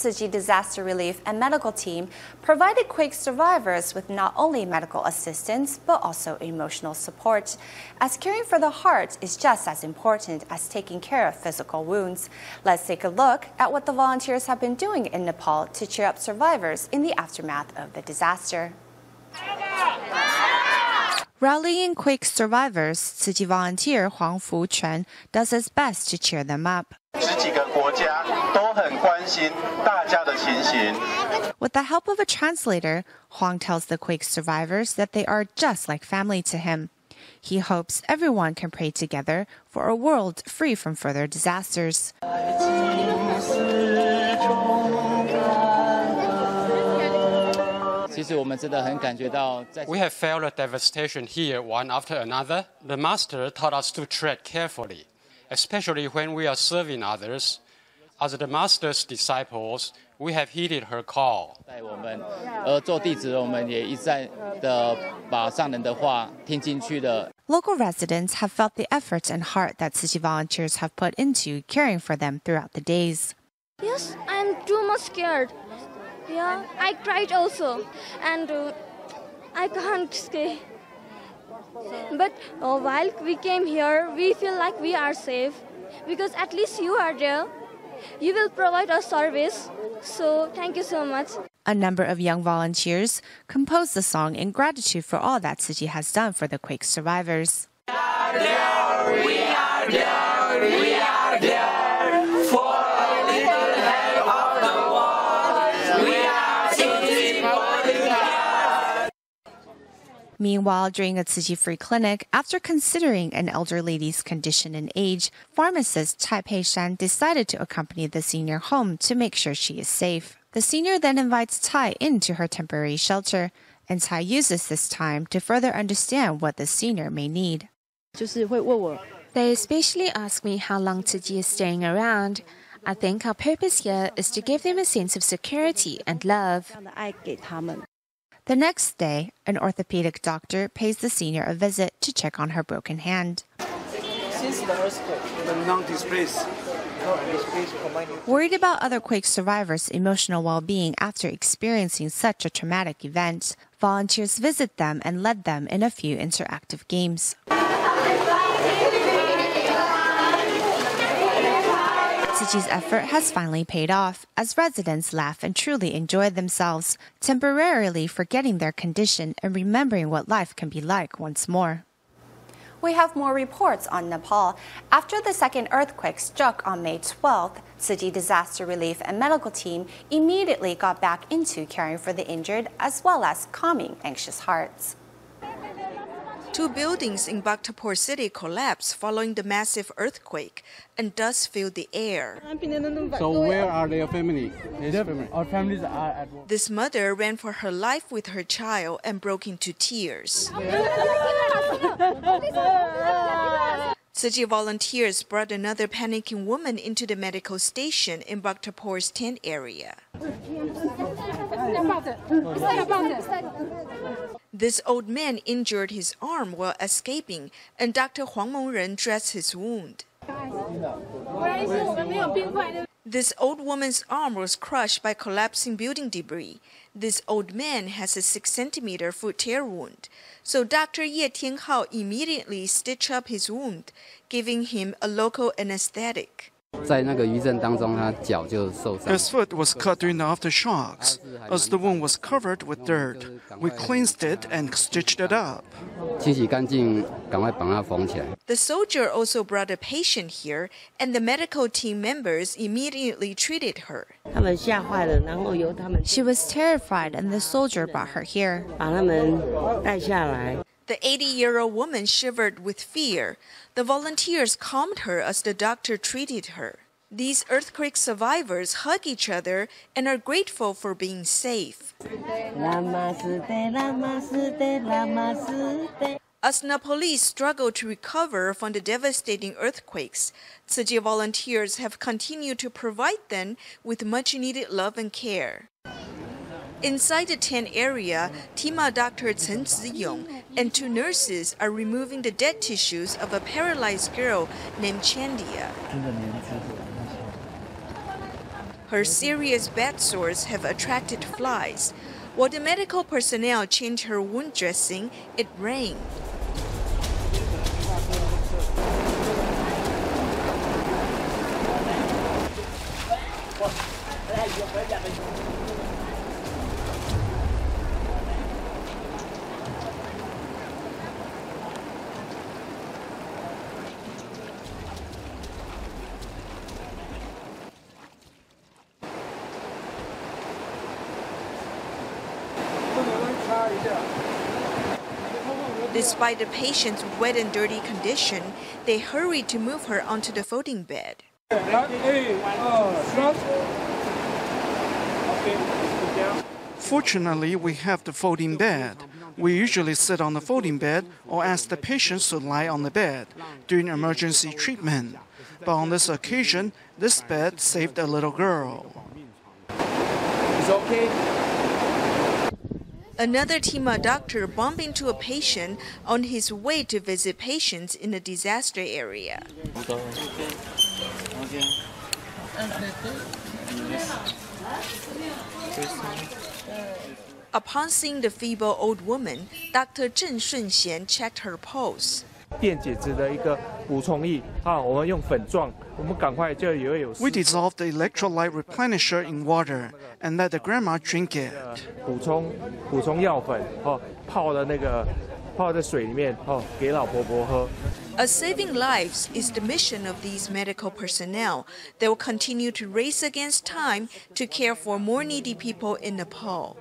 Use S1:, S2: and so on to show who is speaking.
S1: Tzu Chi disaster relief and medical team provided quake survivors with not only medical assistance but also emotional support, as caring for the heart is just as important as taking care of physical wounds. Let's take a look at what the volunteers have been doing in Nepal to cheer up survivors in the aftermath of the disaster. Rallying quake survivors, Tzu Chi volunteer Huang Fuquan does his best to cheer them up. With the help of a translator, Huang tells the quake survivors that they are just like family to him. He hopes everyone can pray together for a world free from further disasters.
S2: We have felt the devastation here one after another. The Master taught us to tread carefully, especially when we are serving others. As the Master's disciples, we have heeded her call.
S1: Local residents have felt the efforts and heart that Tzu Chi volunteers have put into caring for them throughout the days.
S3: Yes, I'm too much scared. Yeah, I cried also, and I can't stay. But while we came here, we feel like we are safe, because at least you are there. You will provide us service, so thank you so much.
S1: A number of young volunteers composed the song in gratitude for all that Tzu Chi has done for the quake survivors.
S4: We are there, we are there, we are there for a little help of the world. We are
S1: Meanwhile, during a Tzu Chi free clinic, after considering an elder lady's condition and age, pharmacist Tai Pei-shan decided to accompany the senior home to make sure she is safe. The senior then invites Tai into her temporary shelter, and Tai uses this time to further understand what the senior may need.
S5: They especially ask me how long Tzu Chi is staying around. I think our purpose here is to give them a sense of security and love.
S1: The next day, an orthopedic doctor pays the senior a visit to check on her broken hand.
S6: Since the earthquake, the non-displaced.
S1: Worried about other quake survivors' emotional well-being after experiencing such a traumatic event, volunteers visit them and led them in a few interactive games. Tzu Chi's effort has finally paid off, as residents laugh and truly enjoy themselves, temporarily forgetting their condition and remembering what life can be like once more. We have more reports on Nepal. After the second earthquake struck on May 12th, Tzu Chi disaster relief and medical team immediately got back into caring for the injured as well as calming anxious hearts.
S7: Two buildings in Bhaktapur city collapsed following the massive earthquake, and dust filled the air.
S8: So where are their family? Our families are at work.
S7: This mother ran for her life with her child and broke into tears. Tzu Chi volunteers brought another panicking woman into the medical station in Bhaktapur's tent area. This old man injured his arm while escaping, and Dr. Huang Mengren dressed his wound. This old woman's arm was crushed by collapsing building debris. This old man has a 6-centimeter foot tear wound, so Dr. Ye Tianhao immediately stitched up his wound, giving him a local anesthetic.
S6: His foot was cut during the aftershocks. As the wound was covered with dirt, we cleansed it and stitched it up.
S7: The soldier also brought a patient here, and the medical team members immediately treated her.
S1: She was terrified, and the soldier brought her here.
S7: The 80-year-old woman shivered with fear. The volunteers calmed her as the doctor treated her. These earthquake survivors hug each other and are grateful for being safe. As Nepalese struggle to recover from the devastating earthquakes, Tzu Chi volunteers have continued to provide them with much-needed love and care. Inside the tent area, Tima Dr. Chen Ziyong and 2 nurses are removing the dead tissues of a paralyzed girl named Chandia. Her serious bed sores have attracted flies. While the medical personnel changed her wound dressing, it rained. Despite the patient's wet and dirty condition, they hurried to move her onto the folding bed.
S6: Fortunately, we have the folding bed. We usually sit on the folding bed or ask the patients to lie on the bed during emergency treatment. But on this occasion, this bed saved a little girl.
S9: It's okay.
S7: Another Tima doctor bumped into a patient on his way to visit patients in a disaster area. Upon seeing the feeble old woman, Dr. Zheng Shunxian checked her pulse.
S6: We dissolve the electrolyte replenisher in water and let the grandma drink it.
S7: As saving lives is the mission of these medical personnel. They will continue to race against time to care for more needy people in Nepal.